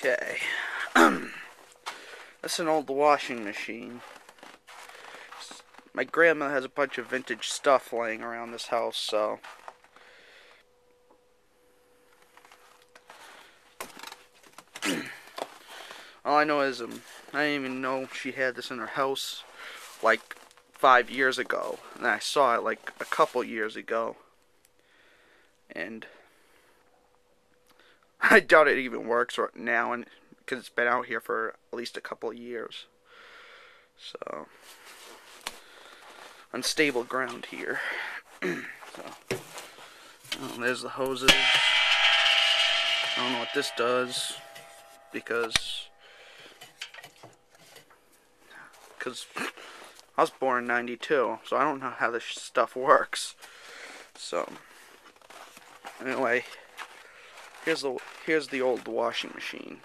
Okay. That's an old washing machine. My grandma has a bunch of vintage stuff laying around this house, so all I know is I didn't even know she had this in her house like 5 years ago, and I saw it like a couple years ago, and I doubt it even works right now, and because it's been out here for at least a couple of years. So unstable ground here. So there's the hoses. I don't know what this does because I was born in '92, so I don't know how this stuff works. So anyway, here's the old washing machine.